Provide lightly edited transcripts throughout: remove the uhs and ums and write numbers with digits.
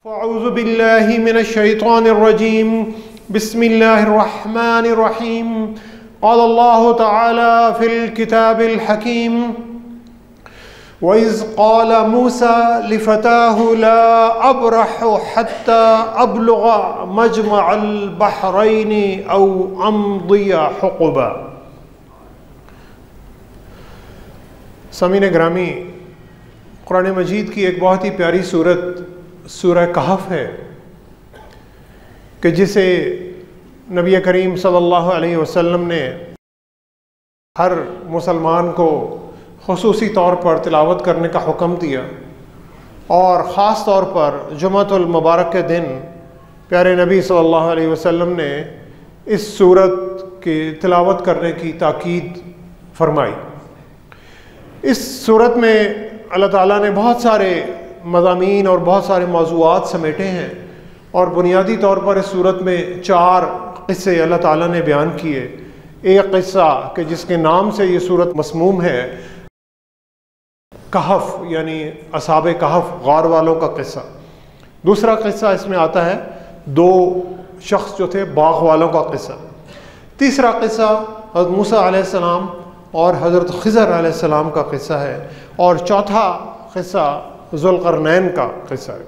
फ़अऊज़ु बिल्लाहि मिनश्शैतानिर्रजीम बिस्मिल्लाहिर्रहमानिर्रहीम क़ालल्लाहु तआला फ़िल किताबिल हकीम वइज़ क़ाल मूसा लिफ़ताहु ला अब्रहु हत्ता अब्लुग़ मजमअल बहरैनि औ अम्दिय हुक़बा। समीन ग्रामी, कुरान मजीद की एक बहुत ही प्यारी सूरत सूरह कहफ है कि जिसे नबी करीम सल्लल्लाहु अलैहि वसल्लम ने हर मुसलमान को खुसूसी तौर पर तिलावत करने का हुक्म दिया और ख़ास तौर पर जुमअतुल मुबारक के दिन प्यारे नबी सल्लल्लाहु अलैहि वसल्लम ने इस सूरत की तिलावत करने की ताकीद फरमाई। इस सूरत में अल्लाह ताला ने बहुत सारे मज़ामीन और बहुत सारे मौज़ूआत समेटे हैं और बुनियादी तौर पर इस सूरत में 4 क़िस्से अल्लाह ताला ने बयान किए। एक क़िस्सा कि जिसके नाम से ये सूरत मसमूम है, कहफ यानी असहाबे कहफ गार वालों का क़िस्सा। दूसरा क़िस्सा इसमें आता है 2 शख्स जो थे बाग़ वालों का क़िस्सा। तीसरा क़िस्सा हज़रत मूसा अलैहिस्सलाम और हज़रत ख़िज़र अलैहिस्सलाम का क़िस्सा है और चौथा क़िस्सा ज़ुल्क़रनैन का क़िस्सा है।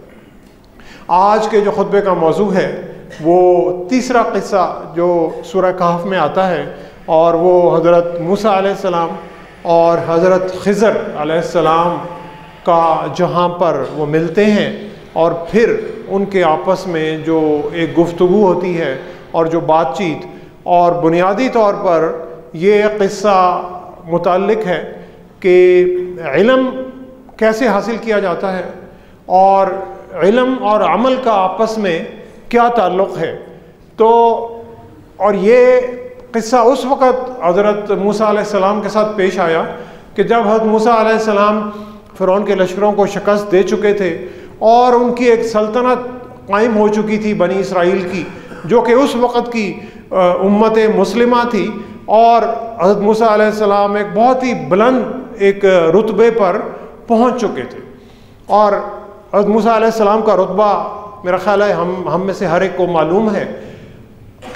आज के जो खुतबे का मौजू है वो तीसरा क़िस्सा जो सूरह कहफ में आता है और वो हज़रत मूसा अलैहिस्सलाम और हज़रत ख़िज़र अलैहिस्सलाम का जहाँ पर वो मिलते हैं और फिर उनके आपस में जो एक गुफ्तगू होती है और जो बातचीत, और बुनियादी तौर पर ये क़िस्सा मुताल्लिक़ है कि इल्म कैसे हासिल किया जाता है और इल्म और अमल का आपस में क्या ताल्लुक़ है। तो और ये क़िस्सा उस वक़्त हज़रत मूसा अलैहिस्सलाम के साथ पेश आया कि जब हज़रत मूसा अलैहिस्सलाम फ़िरौन के लश्करों को शिकस्त दे चुके थे और उनकी एक सल्तनत कायम हो चुकी थी बनी इसराइल की, जो कि उस वक़्त की उम्मत मुस्लिमा थी। और हज़रत मूसा अलैहिस्सलाम एक बहुत ही बुलंद एक रुतबे पर पहुँच चुके थे और हज़रत मूसा अलैहिस्सलाम का रुतबा मेरा ख़्याल है हम में से हर एक को मालूम है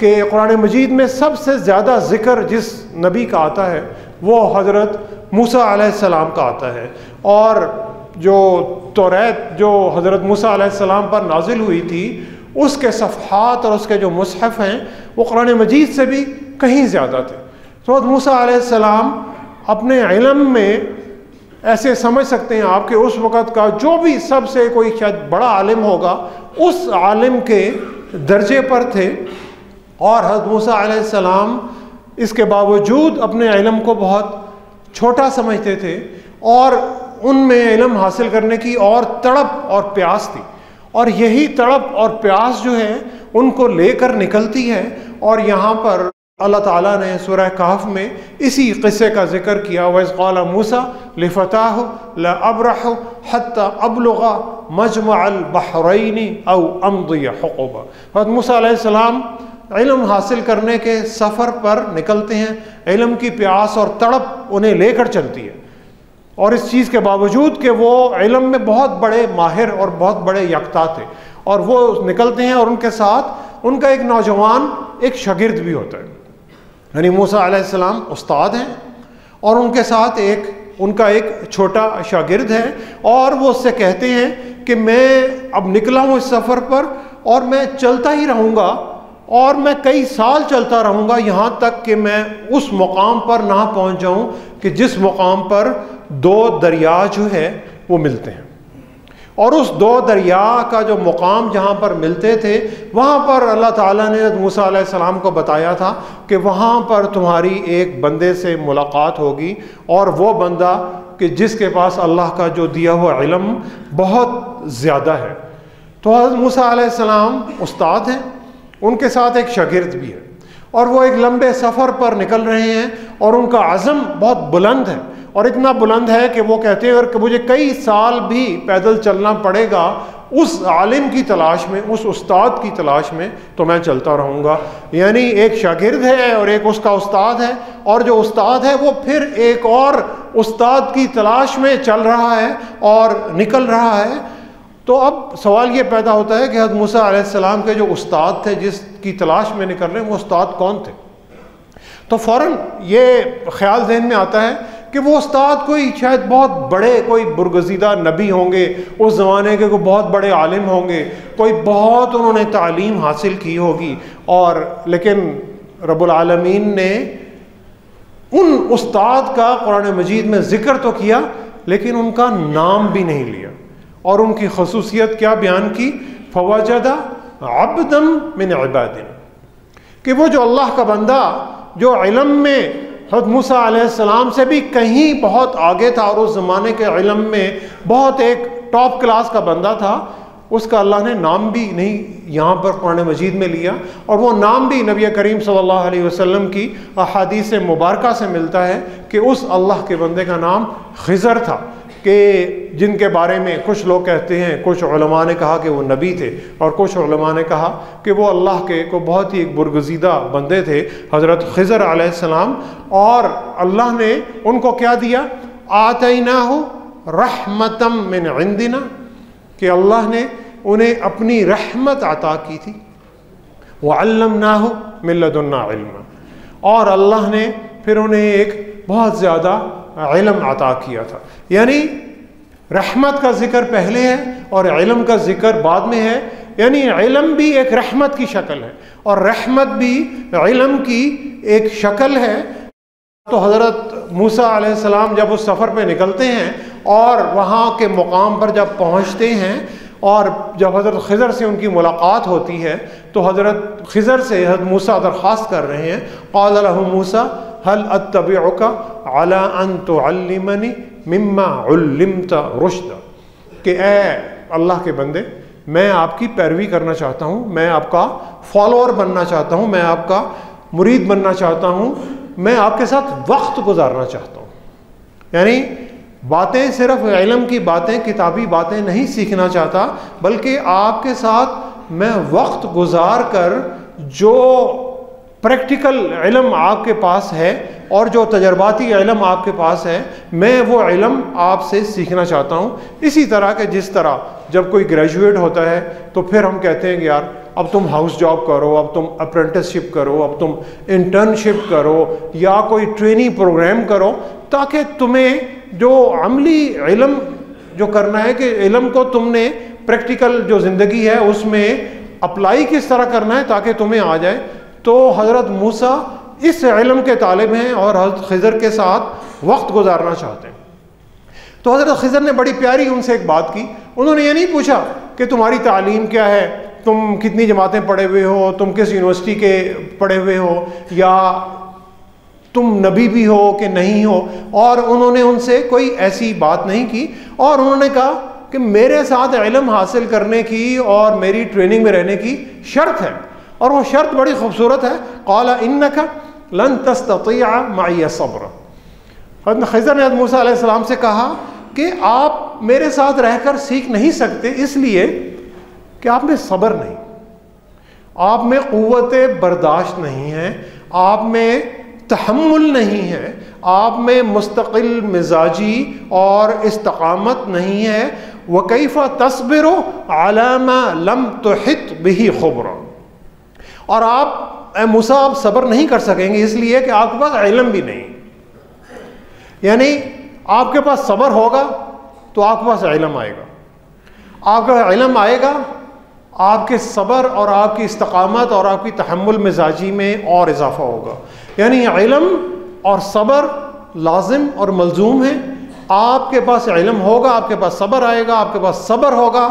कि कुरान मजीद में सबसे ज़्यादा ज़िक्र जिस नबी का आता है वो हज़रत मूसा अलैहिस्सलाम का आता है। और जो तौरात जो हज़रत मूसा अलैहिस्सलाम पर नाजिल हुई थी उसके सफ़हात और उसके जो मुसहफ़ हैं वो कुरान मजीद से भी कहीं ज़्यादा थे। तो हज़रत मूसा अलैहिस्सलाम अपने इल्म में ऐसे समझ सकते हैं आप कि उस वक़्त का जो भी सबसे कोई शायद बड़ा आलिम होगा उस आलिम के दर्जे पर थे। और हज़रत मूसा अलैहिस्सलाम इसके बावजूद अपने इल्म को बहुत छोटा समझते थे और उनमें इल्म हासिल करने की और तड़प और प्यास थी, और यही तड़प और प्यास जो है उनको लेकर निकलती है। और यहाँ पर अल्लाह ताला ने सूरह कहफ में इसी क़िस्से का ज़िक्र किया, वइज़ क़ाल मूसा लिफ़ताहु ला अब्रहु हत्ता अब्लुग़ मजमअल बहरैनि औ अम्दिय हुक़बा। हज़रत मूसा अलैहिस्सलाम इल्म हासिल करने के सफ़र पर निकलते हैं, इल्म की प्यास और तड़प उन्हें लेकर चलती है, और इस चीज़ के बावजूद कि वो इल्म में बहुत बड़े माहिर और बहुत बड़े यकता थे, और वो निकलते हैं और उनके साथ उनका एक नौजवान एक शागिर्द भी होता है। यानी मूसा अलैहिस्सलाम उस्ताद हैं और उनके साथ उनका एक छोटा शागिर्द है, और वो उससे कहते हैं कि मैं अब निकला हूँ इस सफ़र पर और मैं चलता ही रहूँगा और मैं कई साल चलता रहूँगा यहाँ तक कि मैं उस मुकाम पर ना पहुँच जाऊँ कि जिस मुकाम पर 2 दरिया जो है वो मिलते हैं। और उस 2 दरिया का जो मुकाम जहाँ पर मिलते थे वहाँ पर अल्लाह ताला ने मूसा अलैहिस्सलाम को बताया था कि वहाँ पर तुम्हारी एक बंदे से मुलाकात होगी, और वो बंदा कि जिसके पास अल्लाह का जो दिया हुआ इल्म बहुत ज़्यादा है। तो हज़रत मूसा अलैहिस्सलाम उस्ताद हैं, उनके साथ एक शागिर्द भी है, और वो एक लंबे सफ़र पर निकल रहे हैं और उनका अज़म बहुत बुलंद है, और इतना बुलंद है कि वो कहते हैं कि मुझे कई साल भी पैदल चलना पड़ेगा उस आलिम की तलाश में, उस उस्ताद की तलाश में, तो मैं चलता रहूँगा। यानी एक शागिर्द है और एक उसका उस्ताद है, और जो उस्ताद है वो फिर एक और उस्ताद की तलाश में चल रहा है और निकल रहा है। तो अब सवाल ये पैदा होता है कि हज़रत मूसा अलैहिस्सलाम के जो उस्ताद थे, जिसकी तलाश में निकल रहे हैं, वो उस्ताद कौन थे? तो फ़ौरन ये ख्याल जहन में आता है कि वो उस्ताद कोई शायद बहुत बड़े, कोई बुरगज़ीदा नबी होंगे, उस ज़माने के कोई बहुत बड़े आलिम होंगे, कोई बहुत उन्होंने तालीम हासिल की होगी। और लेकिन रब्बुल आलमीन ने उन उस्ताद का कुरान मजीद में ज़िक्र तो किया, लेकिन उनका नाम भी नहीं लिया। और उनकी खसूसियत क्या बयान की? फवजदा अब्दम मिन इबादिना, कि वो जो अल्लाह का बंदा जो इल्म में हज़रत मूसा अलैहिस्सलाम से भी कहीं बहुत आगे था और उस ज़माने के इल्म में बहुत एक टॉप क्लास का बंदा था, उसका अल्लाह ने नाम भी नहीं यहाँ पर कुरान मजीद में लिया। और वो नाम भी नबी करीम सल्लल्लाहु अलैहि वसल्लम की अहादीस मुबारका से मिलता है कि उस अल्लाह के बंदे का नाम खिज़र था, कि जिनके बारे में कुछ लोग कहते हैं, कुछ उलमा ने कहा कि वो नबी थे और कुछ उलमा ने कहा कि वो अल्लाह के को बहुत ही एक बुरगज़ीदा बंदे थे, हज़रत खिज़र अलैहिस्सलाम। और अल्लाह ने उनको क्या दिया? आतैनाहु रहमतम मिन इंदिना, कि अल्लाह ने उन्हें अपनी रहमत अता की थी। व अल्लमनाहु मिन लदुन्ना इल्मा, और अल्लाह ने फिर उन्हें एक बहुत ज़्यादा इल्म अता किया था। यानी रहमत का जिक्र पहले है और इल्म का जिक्र बाद में है। यानी इल्म भी एक रहमत की शक्ल है और रहमत भी इल्म की एक शक्ल है। तो हज़रत मूसा अलैहिस्सलाम जब उस सफ़र पे निकलते हैं और वहाँ के मुकाम पर जब पहुँचते हैं और जब हज़रत खिज़र से उनकी मुलाकात होती है, तो हज़रत खिज़र से हज़रत मूसा दरख्वास्त कर रहे हैं, क़ाल लहू मूसा हल अत्तबिउका अला अन तुअल्लिमनी मिम्मा उल्लिमता रुश्दा, कि ए अल्लाह के बंदे, मैं आपकी पैरवी करना चाहता हूँ, मैं आपका फॉलोअर बनना चाहता हूँ, मैं आपका मुरीद बनना चाहता हूँ, मैं आपके साथ वक्त गुजारना चाहता हूँ। यानी बातें, सिर्फ इल्म की बातें, किताबी बातें नहीं सीखना चाहता, बल्कि आपके साथ मैं वक्त गुजार कर जो प्रैक्टिकल इल्म आपके पास है और जो तजर्बाती इल्म आपके पास है, मैं वो इल्म आपसे सीखना चाहता हूँ। इसी तरह के जिस तरह जब कोई ग्रेजुएट होता है तो फिर हम कहते हैं कि यार अब तुम हाउस जॉब करो, अब तुम अप्रेंटिसशिप करो, अब तुम इंटर्नशिप करो या कोई ट्रेनिंग प्रोग्राम करो, ताकि तुम्हें जो अमली इल्म जो करना है, कि इल्म को तुमने प्रैक्टिकल जो ज़िंदगी है उसमें अप्लाई किस तरह करना है ताकि तुम्हें आ जाए। तो हज़रत मूसा इस इल्म के तालिब हैं और हज़रत खिज़र के साथ वक्त गुजारना चाहते हैं। तो हज़रत खिज़र ने बड़ी प्यारी उनसे एक बात की। उन्होंने ये नहीं पूछा कि तुम्हारी तालीम क्या है, तुम कितनी जमातें पढ़े हुए हो, तुम किस यूनिवर्सिटी के पढ़े हुए हो, या तुम नबी भी हो कि नहीं हो। और उन्होंने उनसे कोई ऐसी बात नहीं की और उन्होंने कहा कि मेरे साथ इल्म हासिल करने की और मेरी ट्रेनिंग में रहने की शर्त है, और वो शर्त बड़ी खूबसूरत है। क़ाला इन्नका लन तस्ततिअ मई सब्र। हज़रत खिज़र ने हज़रत मूसा अलैहिस्सलाम से कहा कि आप मेरे साथ रहकर सीख नहीं सकते, इसलिए कि आप में सब्र नहीं, आप में क़ुव्वत बर्दाश्त नहीं है, आप में तहम्मुल नहीं है, आप में मुस्तकिल मिजाजी और इस्तकामत नहीं है। व कैफ़ा तस्बिरु अला मा लम तुहित बिही खुबरा, और आप मूसा आप सब्र नहीं कर सकेंगे इसलिए कि आपके पास इल्म भी नहीं। यानी आपके पास सब्र होगा तो आपके पास इल्म आएगा, आपका इल्म आएगा, आपके सब्र और आपकी इस्तकामत और आपकी तहम्मुल मिजाजी में और इजाफा होगा। यानी इल्म और सब्र लाजिम और मलजूम है। आपके पास इल्म होगा, आपके पास सब्र आएगा, आपके पास सब्र होगा,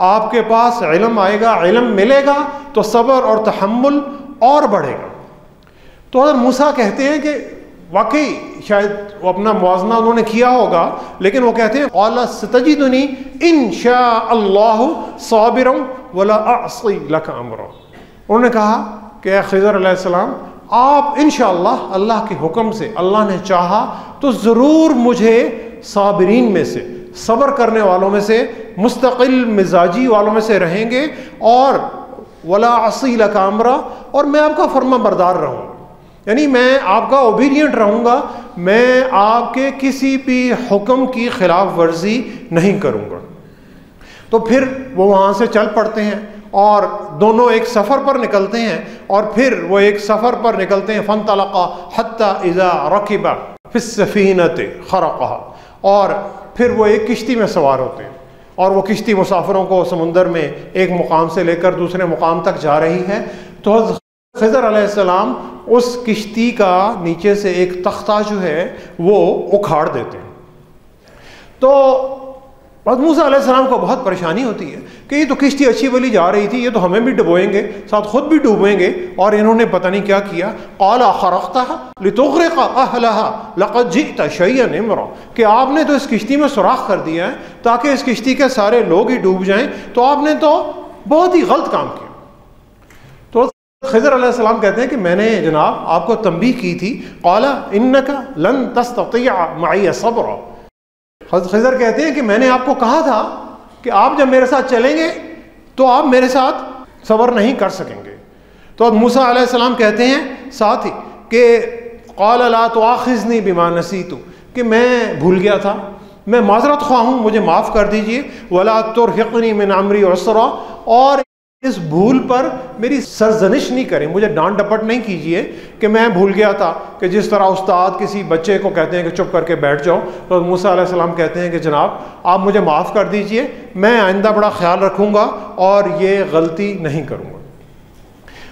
आपके पास इल्म आएगा, इल्म मिलेगा तो सब्र और तहम्मुल और बढ़ेगा। तो हज़रत मूसा कहते हैं कि वाकई शायद वो अपना मुआजना उन्होंने किया होगा, लेकिन वो कहते हैं क़ाला सतजिदुनी इंशाअल्लाहु साबिरन वला अअसी लक अमरा। उन्होंने कहा कि खिज़र अलैहिस्सलाम, आप इंशाअल्लाह अल्लाह के हुक्म से, अल्लाह ने चाहा तो ज़रूर मुझे साबिरीन में से, सब्र करने वालों में से, मुस्तकिल मिजाजी वालों में से रहेंगे, और वला असी लक अमरा, और मैं आपका फर्मा बरदार रहूँगा। यानी मैं आपका ओबीडियंट रहूँगा, मैं आपके किसी भी हुक्म की खिलाफ वर्जी नहीं करूँगा। तो फिर वो वहाँ से चल पड़ते हैं और दोनों एक सफ़र पर निकलते हैं। और फिर वो एक सफ़र पर निकलते हैं। फ़न्तलक़ा हत्ता इज़ा रकिबा फ़िस्सफ़ीनति ख़रक़हा, और फिर वो एक किश्ती में सवार होते हैं और वो किश्ती मुसाफिरों को समुंदर में एक मुकाम से लेकर दूसरे मुकाम तक जा रही है। तो खिज़र अलैहिस्सलाम उस किश्ती का नीचे से एक तख्ता जो है वो उखाड़ देते हैं। तो हज़रत मूसा अलैहिस्सलाम को बहुत परेशानी होती है कि ये तो किश्ती अच्छी वाली जा रही थी, ये तो हमें भी डुबोएंगे, साथ खुद भी डूबेंगे, और इन्होंने पता नहीं क्या किया। क़ाला ख़रक़तहा लितुग़रिक़ अहलहा लक़द जि'त शैअन इम्रा, कि आपने तो इस किश्ती में सुराख कर दिया है ताकि इस किश्ती के सारे लोग ही डूब जाएं, तो आपने तो बहुत ही गलत काम किया। तो खिज़र अलैहिस्सलाम कहते हैं कि मैंने जनाब आपको तंबीह की थी। क़ाला इन्नका लन तस्ततिअ मई सब्रा, हज़रत खिज़र कहते हैं कि मैंने आपको कहा था कि आप जब मेरे साथ चलेंगे तो आप मेरे साथ सब्र नहीं कर सकेंगे। तो अब मूसा अलैहिस्सलाम कहते हैं साथ ही कि क़ाल ला तुआख़िज़नी बिमा नसीतु, कि मैं भूल गया था, मैं माज़रत ख़्वाह हूँ, मुझे माफ़ कर दीजिए। वला तुरहिक़नी मिन अम्री उसरा, और इस भूल पर मेरी सरजनिश नहीं करें, मुझे डांट डपट नहीं कीजिए कि मैं भूल गया था, कि जिस तरह उस्ताद किसी बच्चे को कहते हैं कि चुप करके बैठ जाओ। तो मूसा अलैहिस्सलाम कहते हैं कि जनाब आप मुझे माफ़ कर दीजिए, मैं आइंदा बड़ा ख्याल रखूँगा और ये गलती नहीं करूँगा।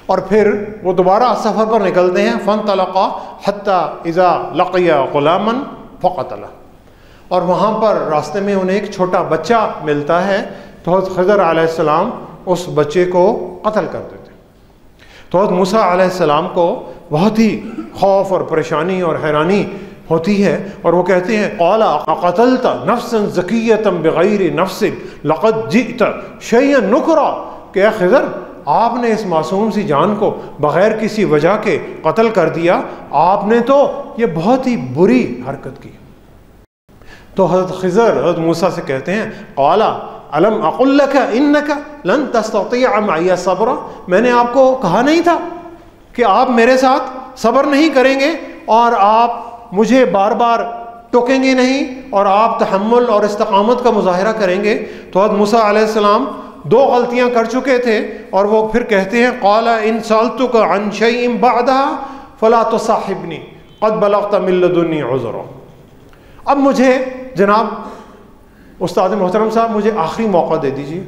और फिर वो दोबारा सफ़र पर निकलते हैं। फ़न्तलक़ा हत्ता इज़ा लक़िया ग़ुलामन फ़क़तला, और वहाँ पर रास्ते में उन्हें एक छोटा बच्चा मिलता है। तो हज़रत खिज़र अलैहिस्सलाम उस बच्चे को कत्ल कर देते। तो हज़रत मूसा अलैहिस्सलाम को बहुत ही खौफ और परेशानी और हैरानी होती है, और वो कहते हैं क़ाला अक़तलत नफ्सन ज़किय्यतन बिग़ैरि नफ्सिन लक़द जि'त शैअन नुकरा, कि खिज़र आपने इस मासूम सी जान को बग़ैर किसी वजह के कत्ल कर दिया, आपने तो ये बहुत ही बुरी हरकत की। तो हज़रत खिज़र हज़रत मूसा से कहते हैं क़ाला अलम अक़ुल लका इन्नका लन तस्ततिअ मई सब्रा, मैंने आपको कहा नहीं था कि आप मेरे साथ सब्र नहीं करेंगे और आप मुझे बार बार टोकेंगे नहीं और आप तहम्मुल और इस्तिक़ामत का मुज़ाहिरा करेंगे। तो हज़रत मूसा अलैहिस्सलाम दो गलतियाँ कर चुके थे, और वो फिर कहते हैं क़ाला इन सअल्तुका अन शैइन बअदहा फ़ला तुसाहिबनी क़द बलग़त मिन लदुन्नी उज़रा। अब मुझे जनाब उस्ताद मोहतरम साहब मुझे आखिरी मौका दे दीजिए,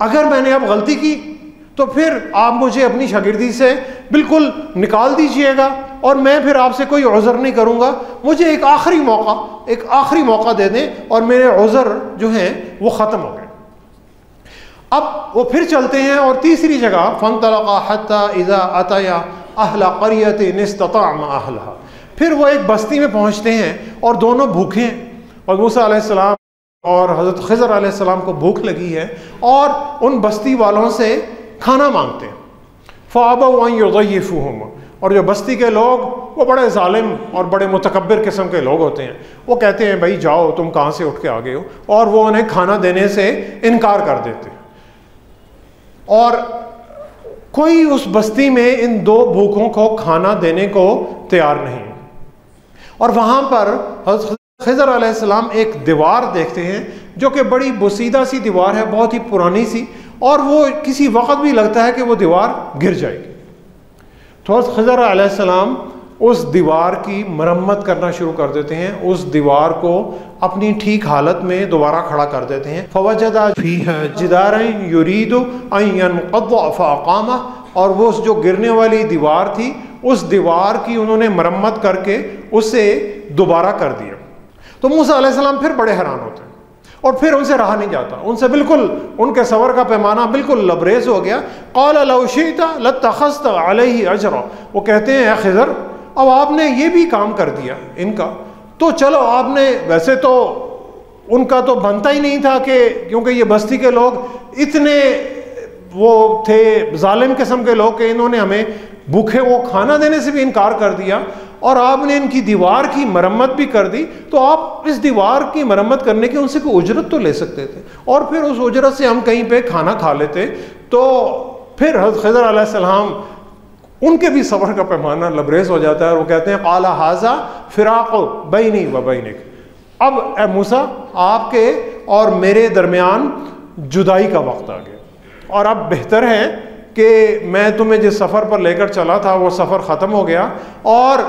अगर मैंने अब गलती की तो फिर आप मुझे अपनी शागिर्दी से बिल्कुल निकाल दीजिएगा और मैं फिर आपसे कोई उज़र नहीं करूँगा, मुझे एक आखिरी मौका दे दें और मेरे उज़र जो हैं वो ख़त्म हो गए। अब वो फिर चलते हैं और तीसरी जगह फ़न्तलक़ा हत्ता इज़ा अतया अहला क़रियतिन इस्ततअम अहलहा, फिर वो एक बस्ती में पहुँचते हैं और दोनों भूखे हैं, और मूसा अलैहिस्सलाम और हज़रत खिज़र अलैहिस्सलाम को भूख लगी है और उन बस्ती वालों से खाना मांगते हैं। फ़अबौ अन युज़य्यिफ़ूहुम, और जो बस्ती के लोग वो बड़े ज़ालिम और बड़े मुतकब्बिर किस्म के लोग होते हैं, वो कहते हैं भाई जाओ तुम कहाँ से उठ के आ गए हो, और वो उन्हें खाना देने से इनकार कर देते हैं। और कोई उस बस्ती में इन दो भूखों को खाना देने को तैयार नहीं। और वहाँ पर हज़रत खिज़र अलैहिस्सलाम एक दीवार देखते हैं जो कि बड़ी बोसीदा सी दीवार है, बहुत ही पुरानी सी, और वो किसी वक्त भी लगता है कि वो दीवार गिर जाएगी। तो हज़रत खिज़र अलैहिस्सलाम उस दीवार की मरम्मत करना शुरू कर देते हैं, उस दीवार को अपनी ठीक हालत में दोबारा खड़ा कर देते हैं। फ़वजदा फ़ीहा जिदारन युरीदु अन यनक़ज़ फ़अक़ामा, और वो जो गिरने वाली दीवार थी उस दीवार की उन्होंने मरम्मत करके उसे दोबारा कर दिया। तो मूसा अलैहिस्सलाम फिर बड़े हैरान होते हैं और फिर उनसे रहा नहीं जाता, उनसे बिल्कुल उनके सब्र का पैमाना बिल्कुल लबरेज हो गया। क़ाल लौ शि'ता लत्तख़ज़्त अलैहि अजरा, वो कहते हैं खिज़र अब आपने ये भी काम कर दिया इनका, तो चलो आपने, वैसे तो उनका तो बनता ही नहीं था कि, क्योंकि ये बस्ती के लोग इतने वो थे जालिम किस्म के लोग कि इन्होंने हमें भूखे वो खाना देने से भी इनकार कर दिया और आपने इनकी दीवार की मरम्मत भी कर दी, तो आप इस दीवार की मरम्मत करने की उनसे कोई उजरत तो ले सकते थे और फिर उस उजरत से हम कहीं पे खाना खा लेते। तो फिर हज़रत खिज़र अलैहिस्सलाम उनके भी सब्र का पैमाना लबरेज हो जाता है और वो कहते हैं क़ाला हाज़ा फ़िराक़ु बैनी व बैनिक, अब ए मूसा आपके और मेरे दरमियान जुदाई का वक्त आ गया और अब बेहतर है कि मैं तुम्हें जिस सफ़र पर लेकर चला था वो सफ़र ख़त्म हो गया और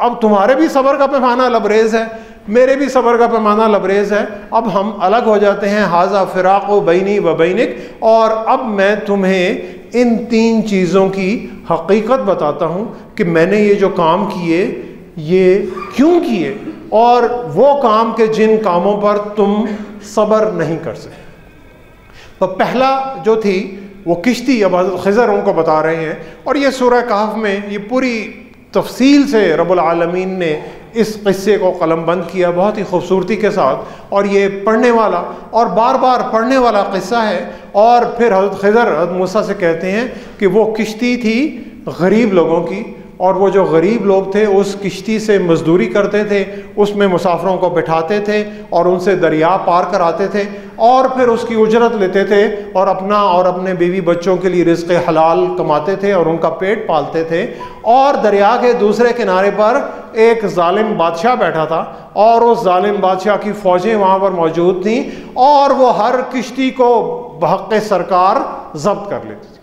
अब तुम्हारे भी सब्र का पैमाना लबरेज़ है, मेरे भी सब्र का पैमाना लबरेज़ है, अब हम अलग हो जाते हैं। हाजा फ़िराक़ बैनी व बैनिक, और अब मैं तुम्हें इन 3 चीज़ों की हकीकत बताता हूँ कि मैंने ये जो काम किए ये क्यों किए, और वो काम के जिन कामों पर तुम सब्र नहीं कर सकते। तो पहला जो थी वो किश्ती, अब हज़रत ख़िज़र उनको बता रहे हैं, और ये सूरह कहफ़ में ये पूरी तफसील से रब्बुल आलमीन ने इस क़िस्से को कलमबंद किया बहुत ही खूबसूरती के साथ, और ये पढ़ने वाला और बार बार पढ़ने वाला क़िस्सा है। और फिर हज़रत ख़िज़र हज़रत मूसा से कहते हैं कि वो किश्ती थी गरीब लोगों की, और वो जो गरीब लोग थे उस किश्ती से मजदूरी करते थे, उसमें मुसाफिरों को बिठाते थे और उनसे दरिया पार कराते थे और फिर उसकी उजरत लेते थे और अपना और अपने बीवी बच्चों के लिए रिज़्क़ हलाल कमाते थे और उनका पेट पालते थे। और दरिया के दूसरे किनारे पर एक जालिम बादशाह बैठा था और उस जालिम बादशाह की फ़ौजें वहाँ पर मौजूद थीं और वो हर किश्ती को बहक़ सरकार ज़ब्त कर लेती थी।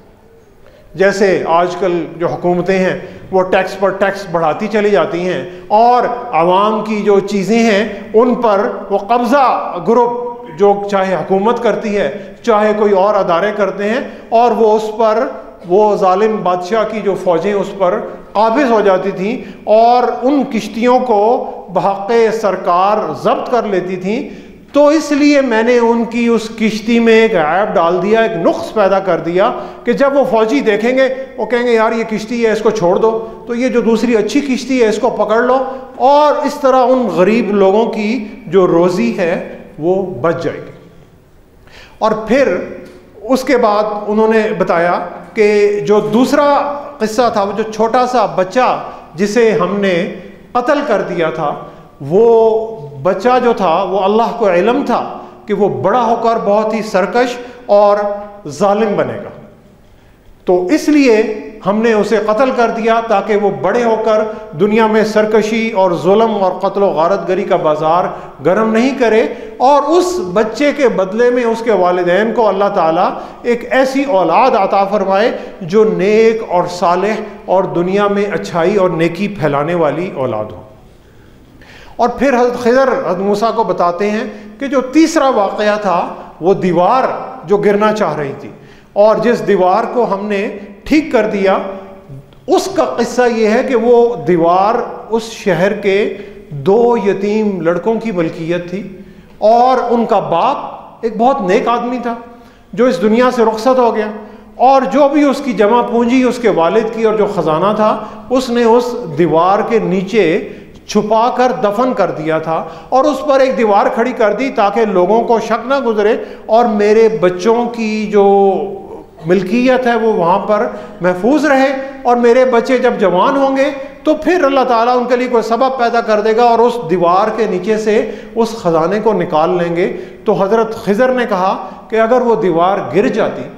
जैसे आजकल जो हुकूमतें हैं वो टैक्स पर टैक्स बढ़ाती चली जाती हैं और आवाम की जो चीज़ें हैं उन पर वो कब्ज़ा ग्रुप जो चाहे हुकूमत करती है चाहे कोई और अदारे करते हैं, और वो उस पर वो जालिम बादशाह की जो फ़ौजें उस पर काबिज़ हो जाती थीं और उन किश्तियों को बहक़ सरकार ज़ब्त कर लेती थीं। तो इसलिए मैंने उनकी उस किश्ती में एक ऐब डाल दिया, एक नुक्स पैदा कर दिया कि जब वो फ़ौजी देखेंगे वो कहेंगे यार ये किश्ती है इसको छोड़ दो, तो ये जो दूसरी अच्छी किश्ती है इसको पकड़ लो, और इस तरह उन गरीब लोगों की जो रोज़ी है वो बच जाएगी। और फिर उसके बाद उन्होंने बताया कि जो दूसरा किस्सा था, वो जो छोटा सा बच्चा जिसे हमने कत्ल कर दिया था, वो बच्चा जो था वो अल्लाह को इल्म था कि वो बड़ा होकर बहुत ही सरकश और जालिम बनेगा, तो इसलिए हमने उसे कत्ल कर दिया ताकि वो बड़े होकर दुनिया में सरकशी और जुल्म और कत्ल व गारतगरी का बाज़ार गर्म नहीं करे। और उस बच्चे के बदले में उसके वालिदैन को अल्लाह ताला एक ऐसी औलाद अता फरमाए जो नेक और सालेह और दुनिया में अच्छाई और नेकी फैलाने वाली औलाद हो। और फिर हज़रत ख़िज़र हज़रत मूसा को बताते हैं कि जो तीसरा वाक़या था वो दीवार जो गिरना चाह रही थी और जिस दीवार को हमने ठीक कर दिया, उसका किस्सा ये है कि वो दीवार उस शहर के 2 यतीम लड़कों की मलकियत थी और उनका बाप एक बहुत नेक आदमी था जो इस दुनिया से रुखसत हो गया, और जो भी उसकी जमा पूंजी उसके वालिद की और जो ख़जाना था उसने उस दीवार के नीचे छुपा कर दफन कर दिया था और उस पर एक दीवार खड़ी कर दी ताकि लोगों को शक ना गुजरे और मेरे बच्चों की जो मिल्कियत है वो वहाँ पर महफूज रहे, और मेरे बच्चे जब जवान होंगे तो फिर अल्लाह ताला उनके लिए कोई सबब पैदा कर देगा और उस दीवार के नीचे से उस ख़जाने को निकाल लेंगे। तो हज़रत ख़िज़र ने कहा कि अगर वो दीवार गिर जाती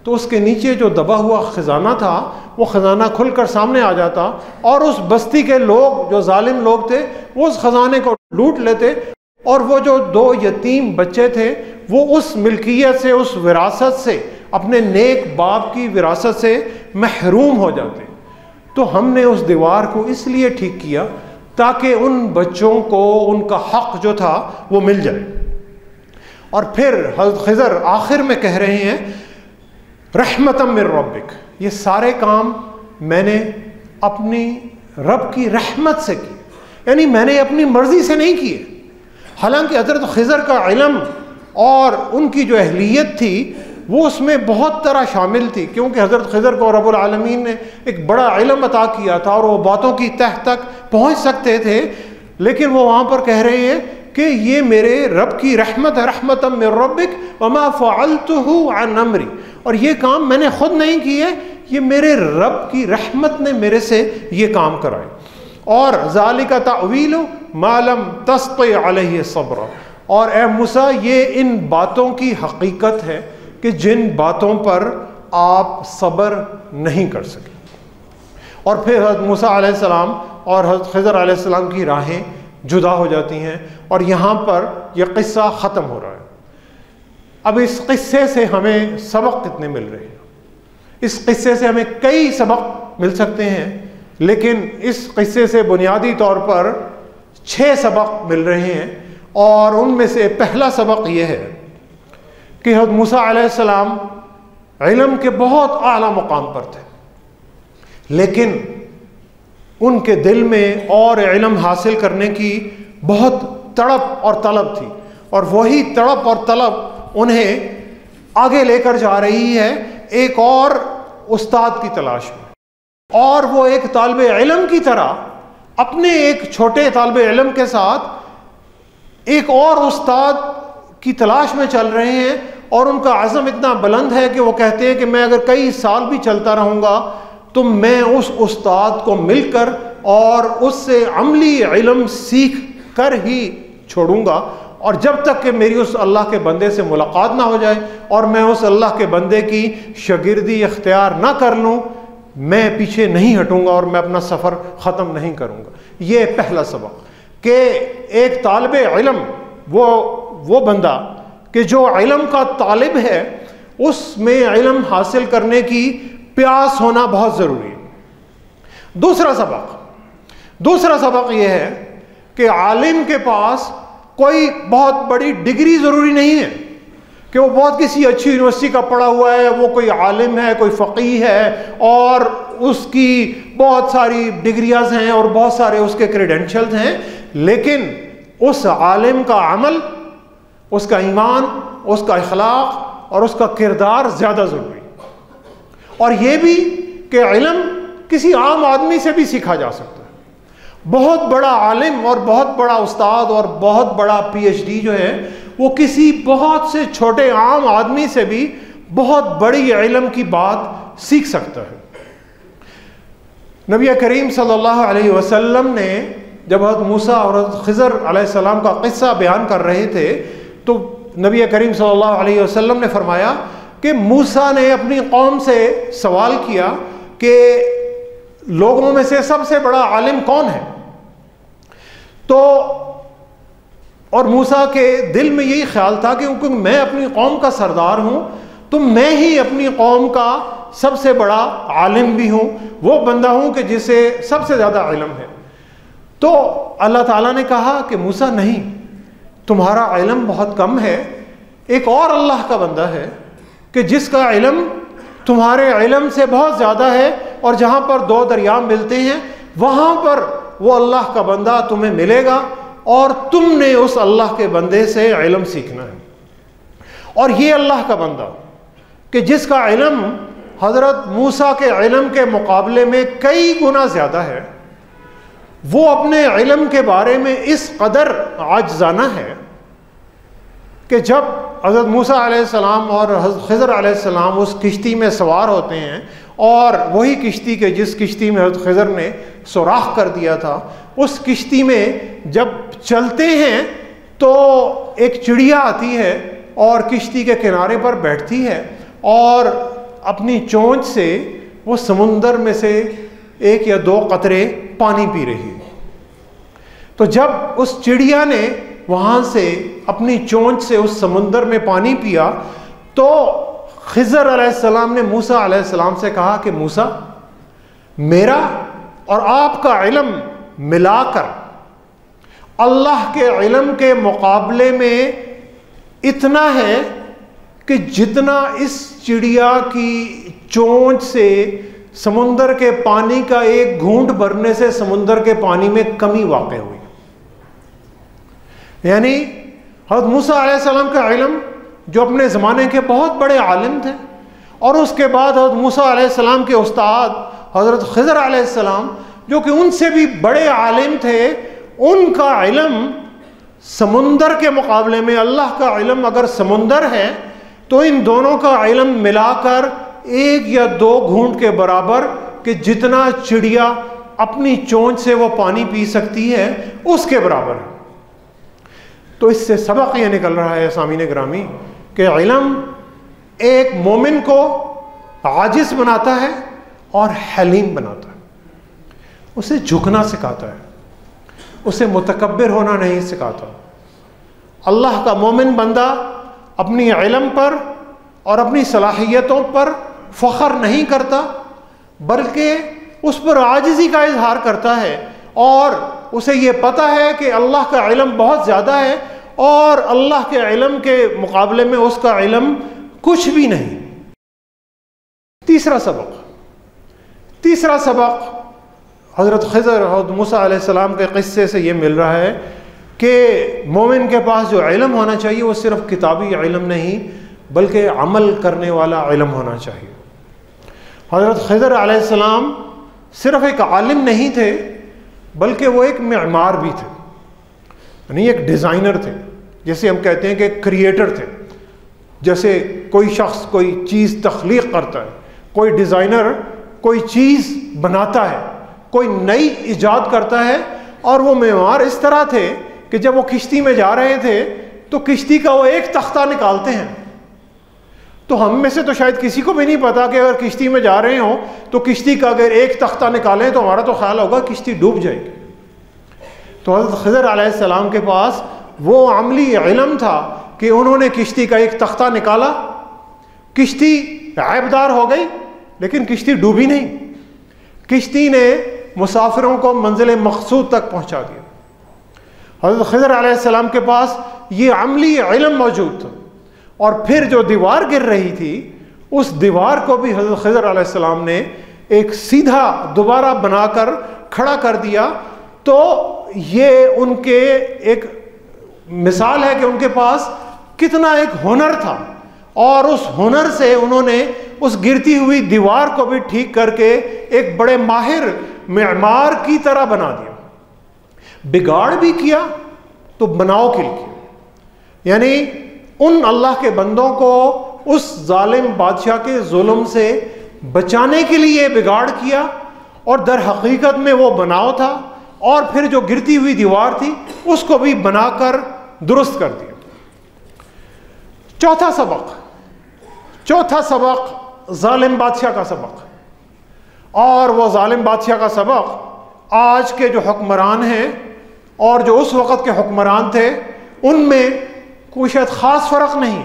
तो उसके नीचे जो दबा हुआ ख़जाना था वो ख़जाना खुलकर सामने आ जाता और उस बस्ती के लोग जो जालिम लोग थे वो उस ख़जाने को लूट लेते, और वो जो 2 यतीम बच्चे थे वो उस मिल्कियत से, उस विरासत से, अपने नेक बाप की विरासत से महरूम हो जाते। तो हमने उस दीवार को इसलिए ठीक किया ताकि उन बच्चों को उनका हक़ जो था वो मिल जाए। और फिर हज़रत ख़िज़र आखिर में कह रहे हैं रहमतम मिर रब्बिक, ये सारे काम मैंने अपनी रब की रहमत से किए, यानी मैंने अपनी मर्ज़ी से नहीं किए। हालांकि हज़रत ख़िज़र का इल्म और उनकी जो अहलियत थी वो उसमें बहुत तरह शामिल थी, क्योंकि हज़रत ख़िज़र को रब्बुल आलमीन ने एक बड़ा इल्म अता किया था और वो बातों की तह तक पहुँच सकते थे, लेकिन वो वहाँ पर कह रहे हैं कि ये मेरे रब की रहमत है, रहमतम मिर रब्बिक वमा फ़अलतुहु अन अम्री, और ये काम मैंने खुद नहीं किए, ये मेरे रब की रहमत ने मेरे से ये काम कराए। और ज़ालिका तावीलु मा लम तस्ति अलैहि सब्र, और ए मूसा ये इन बातों की हकीकत है कि जिन बातों पर आप सब्र नहीं कर सके। और फिर हज़रत मूसा अलैहिस्सलाम और हज़रत ख़िज़र अलैहिस्सलाम की राहें जुदा हो जाती हैं और यहाँ पर यह क़िस्सा ख़त्म हो रहा है। अब इस किस्से से हमें सबक कितने मिल रहे हैं? इस किस्से से हमें कई सबक मिल सकते हैं, लेकिन इस किस्से से बुनियादी तौर पर 6 सबक मिल रहे हैं। और उनमें से पहला सबक यह है कि हज़रत मूसा अलैहिस्सलाम इल्म के बहुत आला मुकाम पर थे, लेकिन उनके दिल में और इल्म हासिल करने की बहुत तड़प और तलब थी, और वही तड़प और तलब उन्हें आगे लेकर जा रही है एक और उस्ताद की तलाश में। और वो एक तालिब इल्म की तरह अपने एक छोटे तालिब इल्म के साथ एक और उस्ताद की तलाश में चल रहे हैं, और उनका अज़म इतना बुलंद है कि वो कहते हैं कि मैं अगर कई साल भी चलता रहूँगा तो मैं उस उस्ताद को मिलकर और उससे अमली इल्म सीख कर ही छोड़ूंगा, और जब तक कि मेरी उस अल्लाह के बंदे से मुलाकात ना हो जाए और मैं उस अल्लाह के बंदे की शागिर्दी इख्तियार ना कर लूँ, मैं पीछे नहीं हटूंगा और मैं अपना सफ़र ख़त्म नहीं करूँगा। ये पहला सबक कि एक तालिब इल्म, वो बंदा कि जो इल्म का तालिब है, उसमें इल्म हासिल करने की प्यास होना बहुत ज़रूरी है। दूसरा सबक यह है कि आलिम के पास कोई बहुत बड़ी डिग्री ज़रूरी नहीं है कि वो बहुत किसी अच्छी यूनिवर्सिटी का पढ़ा हुआ है, वो कोई आलिम है, कोई फ़क़ीह है और उसकी बहुत सारी डिग्रियाज़ हैं और बहुत सारे उसके क्रेडेंशियल्स हैं, लेकिन उस आलिम का अमल, उसका ईमान, उसका अखलाक और उसका किरदार ज़्यादा ज़रूरी है। और ये भी कि इल्म किसी आम आदमी से भी सीखा जा सकता है। बहुत बड़ा आलिम और बहुत बड़ा उस्ताद और बहुत बड़ा PhD जो है, वो किसी बहुत से छोटे आम आदमी से भी बहुत बड़ी इल्म की बात सीख सकता है। नबी करीम सल्लल्लाहु अलैहि वसल्लम ने जब हज़रत मूसा और हज़रत खिज़र अलैहिस्सलाम का किस्सा बयान कर रहे थे, तो नबी करीम सल्लल्लाहु अलैहि वसल्लम ने फरमाया कि मूसा ने अपनी कौम से सवाल किया कि लोगों में से सबसे बड़ा आलिम कौन है? तो और मूसा के दिल में यही ख्याल था कि क्योंकि मैं अपनी कौम का सरदार हूँ, तो मैं ही अपनी कौम का सबसे बड़ा आलिम भी हूँ, वो बंदा हूँ कि जिसे सबसे ज़्यादा इल्म है। तो अल्लाह ताला ने कहा कि मूसा नहीं, तुम्हारा इल्म बहुत कम है। एक और अल्लाह का बंदा है कि जिसका इल्म तुम्हारे इल्म से बहुत ज़्यादा है, और जहाँ पर 2 दरिया मिलते हैं वहाँ पर वो अल्लाह का बंदा तुम्हें मिलेगा और तुमने उस अल्लाह के बंदे से इल्म सीखना है। और ये अल्लाह का बंदा कि जिसका इल्म हज़रत मूसा के इल्म के मुकाबले में कई गुना ज़्यादा है, वो अपने इल्म के बारे में इस कदर आजिज़ाना है कि जब हज़रत मूसा अलैहिस्सलाम और हज़रत खिज़र अलैहिस्सलाम उस किश्ती में सवार होते हैं, और वही किश्ती के जिस किश्ती में हज़रत खिज़र ने सुराख कर दिया था, उस किश्ती में जब चलते हैं तो एक चिड़िया आती है और किश्ती के किनारे पर बैठती है और अपनी चोंच से वो समुंदर में से 1 या 2 कतरे पानी पी रही है। तो जब उस चिड़िया ने वहाँ से अपनी चोंच से उस समुंदर में पानी पिया, तो खिज़र अलैहिस्सलाम ने मूसा अलैहिस्सलाम से कहा कि मूसा, मेरा और आपका इल्म मिलाकर अल्लाह के इल्म के मुकाबले में इतना है कि जितना इस चिड़िया की चोंच से समुंदर के पानी का एक घूंट भरने से समुंदर के पानी में कमी वाक़ हुई। यानी हज़रत मूसा अलैहिस्सलाम का इल्म, जो अपने ज़माने के बहुत बड़े आलिम थे, और उसके बाद हज़रत मूसा अलैहिस्सलाम के उस्ताद हज़रत खिज़र अलैहिस्सलाम जो कि उनसे भी बड़े आलिम थे, उनका इल्म समुंदर के मुकाबले में, अल्लाह का इल्म अगर समुंदर है तो इन दोनों का इल्म मिलाकर 1 या 2 घूंट के बराबर, कि जितना चिड़िया अपनी चोंच से वो पानी पी सकती है उसके बराबर है। तो इससे सबक ये निकल रहा है सामीन ग्रामी कि इल्म एक मोमिन को आजिज़ बनाता है और हलीम बनाता है, उसे झुकना सिखाता है, उसे मुतकब्बिर होना नहीं सिखाता। अल्लाह का मोमिन बंदा अपनी इल्म पर और अपनी सलाहियतों पर फ़ख्र नहीं करता, बल्कि उस पर आजिज़ी का इजहार करता है और उसे ये पता है कि अल्लाह का इल्म बहुत ज़्यादा है और अल्लाह के इल्म के मुकाबले में उसका इल्म कुछ भी नहीं। तीसरा सबक हज़रत खिज़र और मूसा अलैहिस्सलाम के क़िस्से से ये मिल रहा है कि मोमिन के पास जो इल्म होना चाहिए वो सिर्फ किताबी इल्म नहीं बल्कि अमल करने वाला इल्म होना चाहिए। हज़रत खिज़र अलैहिस्सलाम सिर्फ एक आलिम नहीं थे बल्कि वो एक मेमार भी थे, यानी एक डिज़ाइनर थे। जैसे हम कहते हैं कि क्रिएटर थे। जैसे कोई शख्स कोई चीज़ तख्लीक करता है, कोई डिज़ाइनर कोई चीज़ बनाता है, कोई नई इजाद करता है, और वो मेमार इस तरह थे कि जब वो किश्ती में जा रहे थे तो किश्ती का वो एक तख्ता निकालते हैं। तो हम में से तो शायद किसी को भी नहीं पता कि अगर किश्ती में जा रहे हो तो किश्ती का अगर एक तख्ता निकालें तो हमारा तो ख्याल होगा किश्ती डूब जाएगी। तो हज़रत खिज़र अलैहिस्सलाम के पास वो अमली इल्म था कि उन्होंने किश्ती का एक तख्ता निकाला, किश्ती ऐबदार हो गई लेकिन किश्ती डूबी नहीं। किश्ती ने मुसाफिरों को मंजिल मकसूद तक पहुंचा दिया। हज़रत खिज़र अलैहिस्सलाम के पास ये अमली इल्म मौजूद था। और फिर जो दीवार गिर रही थी उस दीवार को भी हज़रत खिज़र अलैहिस्सलाम ने एक सीधा दोबारा बनाकर खड़ा कर दिया। तो ये उनके एक मिसाल है कि उनके पास कितना एक हुनर था, और उस हुनर से उन्होंने उस गिरती हुई दीवार को भी ठीक करके एक बड़े माहिर मेमार की तरह बना दिया। बिगाड़ भी किया तो बनाव के लिए, यानी उन अल्लाह के बंदों को उस जालिम बादशाह के जुल्म से बचाने के लिए बिगाड़ किया, और दर हकीकत में वो बनाव था। और फिर जो गिरती हुई दीवार थी उसको भी बनाकर दुरुस्त कर दिया। चौथा सबक जालिम बादशाह का सबक, और वो जालिम बादशाह का सबक आज के जो हुक्मरान हैं और जो उस वक़्त के हुक्मरान थे उनमें कोई शायद ख़ास फ़र्क नहीं।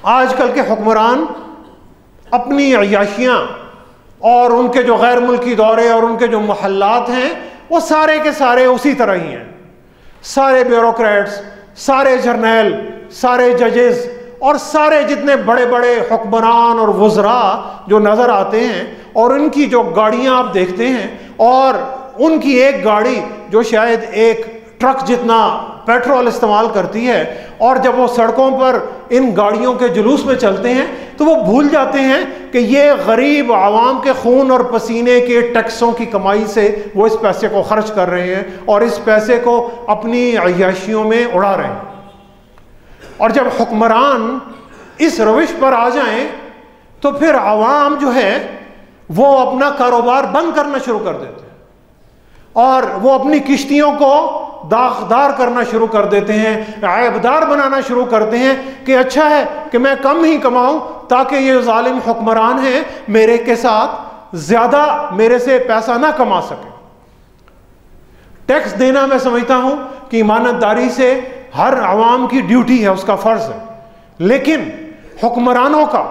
आजकल के हुक्मरान अपनी अय्याशियाँ और उनके जो गैर मुल्की दौरे और उनके जो महल्लात हैं वो सारे के सारे उसी तरह ही हैं। सारे ब्यूरोक्रेट्स, सारे जर्नैल, सारे जजेस और सारे जितने बड़े बड़े हुक्मरान और वज़रा जो नज़र आते हैं, और उनकी जो गाड़ियाँ आप देखते हैं, और उनकी एक गाड़ी जो शायद एक ट्रक जितना पेट्रोल इस्तेमाल करती है, और जब वो सड़कों पर इन गाड़ियों के जुलूस में चलते हैं तो वो भूल जाते हैं कि ये गरीब आवाम के खून और पसीने के टैक्सों की कमाई से वो इस पैसे को खर्च कर रहे हैं और इस पैसे को अपनी अय्याशियों में उड़ा रहे हैं। और जब हुक्मरान इस रविश पर आ जाएं तो फिर आवाम जो है वो अपना कारोबार बंद करना शुरू कर देते हैं, और वो अपनी किश्तियों को दागदार करना शुरू कर देते हैं, ऐबदार बनाना शुरू करते हैं कि अच्छा है कि मैं कम ही कमाऊं ताकि ये जालिम हुक्मरान हैं मेरे के साथ ज़्यादा मेरे से पैसा ना कमा सके। टैक्स देना मैं समझता हूं कि ईमानदारी से हर आवाम की ड्यूटी है, उसका फ़र्ज़ है, लेकिन हुक्मरानों का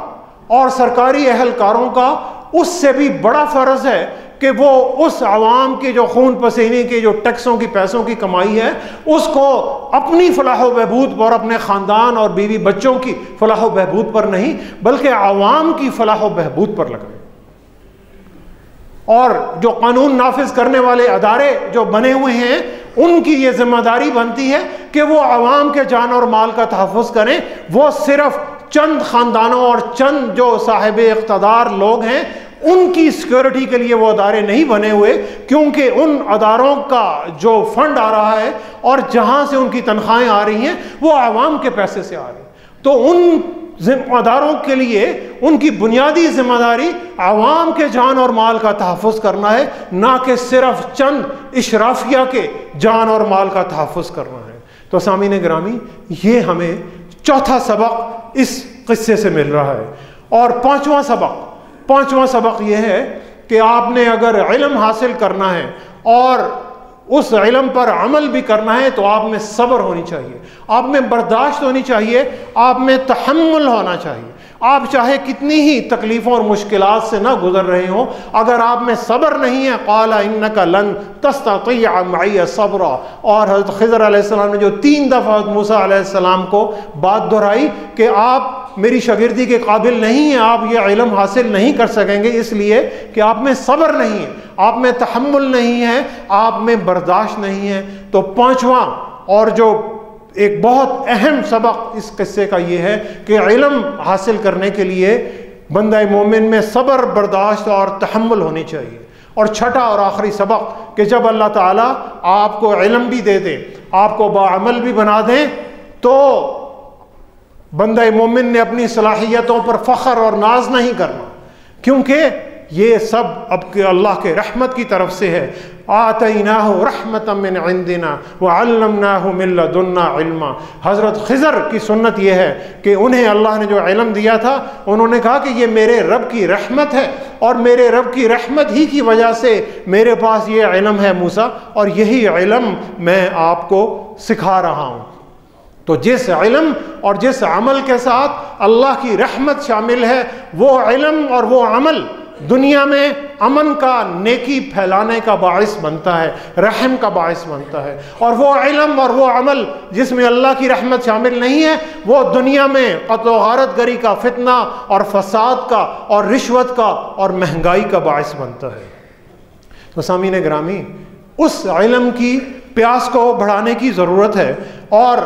और सरकारी अहलकारों का उससे भी बड़ा फ़र्ज़ है कि वो उस आवाम के जो खून पसीने के जो टैक्सों की पैसों की कमाई है उसको अपनी फलाह बहबूद पर, अपने ख़ानदान और बीवी बच्चों की फलाह बहबूद पर नहीं बल्कि आवाम की फलाह बहबूद पर लगाए। और जो कानून नाफिज करने वाले अदारे जो बने हुए हैं उनकी ये जिम्मेदारी बनती है कि वो आवाम के जान और माल का तहफ़्फ़ुज़ करें। वो सिर्फ चंद ख़ानदानों और चंद जो साहिब इक़्तिदार लोग हैं उनकी सिक्योरिटी के लिए वो अदारे नहीं बने हुए, क्योंकि उन अदारों का जो फंड आ रहा है और जहां से उनकी तनख्वाहें आ रही हैं वो आवाम के पैसे से आ रही हैं। तो उन जिम्मेदारों के लिए उनकी बुनियादी जिम्मेदारी आवाम के जान और माल का तहफ़्फ़ुज़ करना है, ना कि सिर्फ चंद इशराफिया के जान और माल का तहफ़्फ़ुज़ करना है। तो सामीन गिरामी, ये हमें चौथा सबक इस किस्से से मिल रहा है। और पांचवा सबक यह है कि आपने अगर इल्म हासिल करना है और उस इल्म पर अमल भी करना है तो आप में सब्र होनी चाहिए, आप में बर्दाश्त होनी चाहिए, आप में तहम्मुल होना चाहिए। आप चाहे कितनी ही तकलीफ़ों और मुश्किलात से ना गुजर रहे हो, अगर आप में सब्र नहीं है, क़ाला इन्नका लन तस्ततिअ मइय सब्रा। और हज़रत ख़िज़र अलैहिस्सलाम ने जो 3 दफ़ा हज़रत मूसा अलैहिस्सलाम को बात दोहराई कि आप मेरी शागिर्दी के काबिल नहीं हैं, आप ये इल्म हासिल नहीं कर सकेंगे, इसलिए कि आप में सब्र नहीं है, आप में तहम्मुल नहीं है, आप में बर्दाश्त नहीं है। तो 5वां और जो एक बहुत अहम सबक इस किस्से का ये है कि इल्म हासिल करने के लिए बंदा मोमिन में सब्र, बर्दाश्त और तहम्मुल होनी चाहिए। और छठा और आखिरी सबक कि जब अल्लाह ताला आपको इल्म भी दे दे, आपको बाअमल भी बना दें, तो बंदा मोमिन ने अपनी सलाहियतों पर फ़ख्र और नाज नहीं करना, क्योंकि ये सब अब के अल्लाह के रहमत की तरफ से है। आतैनाहु रहमतम मिन इंदिना व अल्लमनाहु मिन लदुन्ना इल्मा। हज़रत ख़िज़र की सुन्नत यह है कि उन्हें अल्लाह ने जो इल्म दिया था, उन्होंने कहा कि ये मेरे रब की रहमत है और मेरे रब की रहमत ही की वजह से मेरे पास ये इल्म है मूसा, और यही इल्म मैं आपको सिखा रहा हूँ। तो जिस इल्म और जिस अमल के साथ अल्लाह की रहमत शामिल है, वो इल्म और वो अमल दुनिया में अमन का, नेकी फैलाने का बाइस बनता है, रहम का बाइस बनता है। और वो इल्म और वो अमल जिसमें अल्लाह की रहमत शामिल नहीं है, वो दुनिया में क़त्ल व गारतगरी का, फितना और फसाद का और रिश्वत का और महंगाई का बाइस बनता है। तो सामीन ग्रामी, उस इल्म की प्यास को बढ़ाने की ज़रूरत है। और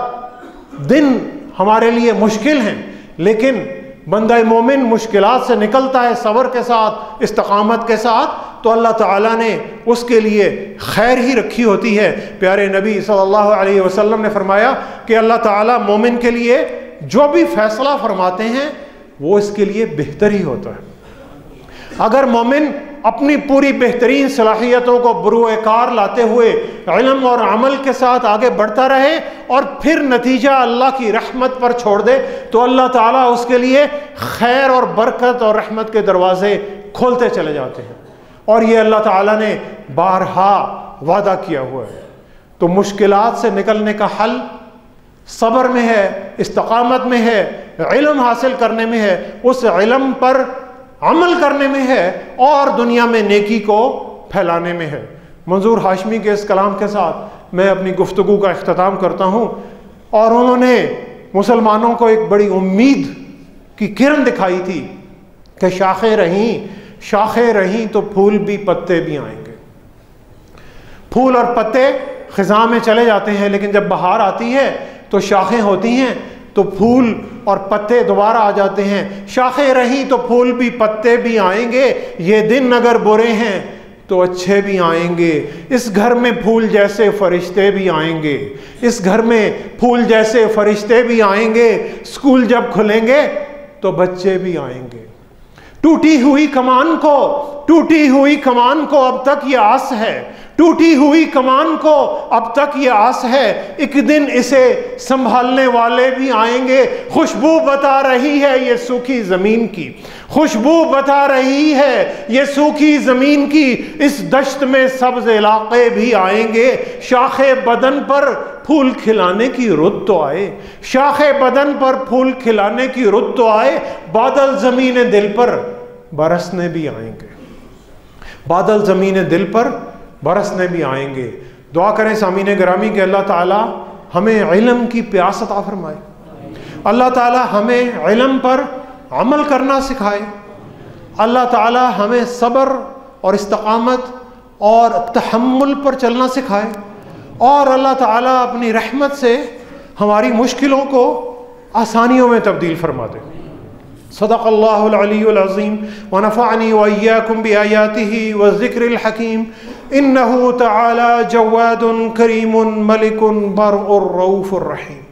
दिन हमारे लिए मुश्किल हैं, लेकिन बंदा मोमिन मुश्किलात से निकलता है सब्र के साथ, इस्तकामत के साथ, तो अल्लाह ताला ने उसके लिए खैर ही रखी होती है। प्यारे नबी सल्लल्लाहु अलैहि वसल्लम ने फरमाया कि अल्लाह ताला मोमिन के लिए जो भी फैसला फरमाते हैं वो इसके लिए बेहतर ही होता है। अगर मोमिन अपनी पूरी बेहतरीन सलाहियतों को बुरूए कार लाते हुए इल्म और अमल के साथ आगे बढ़ता रहे और फिर नतीजा अल्लाह की रहमत पर छोड़ दे, तो अल्लाह ताला उसके लिए खैर और बरकत और रहमत के दरवाजे खोलते चले जाते हैं। और ये अल्लाह ताला ने बारहा वादा किया हुआ है। तो मुश्किलात से निकलने का हल सब्र में है, इस्तकामत में है, इल्म हासिल करने में है, उस इल्म पर अमल करने में है और दुनिया में नेकी को फैलाने में है। मंजूर हाशमी के इस कलाम के साथ मैं अपनी गुफ्तगू का इख्तिताम करता हूँ। और उन्होंने मुसलमानों को एक बड़ी उम्मीद की किरण दिखाई थी कि शाखें रहीं तो फूल भी पत्ते भी आएंगे। फूल और पत्ते खिज़ां में चले जाते हैं, लेकिन जब बहार आती है तो शाखें होती हैं, तो फूल और पत्ते दोबारा आ जाते हैं। शाखें रहीं तो फूल भी पत्ते भी आएंगे, ये दिन अगर बुरे हैं तो अच्छे भी आएंगे। इस घर में फूल जैसे फरिश्ते भी आएंगे, इस घर में फूल जैसे फरिश्ते भी आएंगे। स्कूल जब खुलेंगे तो बच्चे भी आएंगे। टूटी हुई कमान को अब तक ये आस है, टूटी हुई कमान को अब तक ये आस है, एक दिन इसे संभालने वाले भी आएंगे। खुशबू बता रही है ये सूखी जमीन की, खुशबू बता रही है ये सूखी जमीन की, इस दश्त में सब्ज इलाके भी आएंगे। शाखे बदन पर फूल खिलाने की रुत तो आए, शाखे बदन पर फूल खिलाने की रुत तो आए। बादल ज़मीन दिल पर बरसने भी आएंगे, बादल ज़मीन दिल पर बरसने भी आएंगे। दुआ करें सामीन गिरामी के अल्लाह ताला हमें इल्म की प्यास अता फरमाए, अल्लाह ताला हमें इल्म पर अमल करना सिखाए, अल्लाह ताला हमें सब्र और इस्तकामत और तहम्मुल पर चलना सिखाए, और अल्लाह ताला अपनी रहमत से हमारी मुश्किलों को आसानियों में तब्दील फरमा दे। सदक़ल्लाहुल अलीयुल अज़ीम व नफ़अनी व इय्याकुम बिआयातिही व ज़िक्रिल हकीम। इन्नहु तआला जव्वादुन करीमुन मलिकुन बर्रुर रऊफुर रहीम।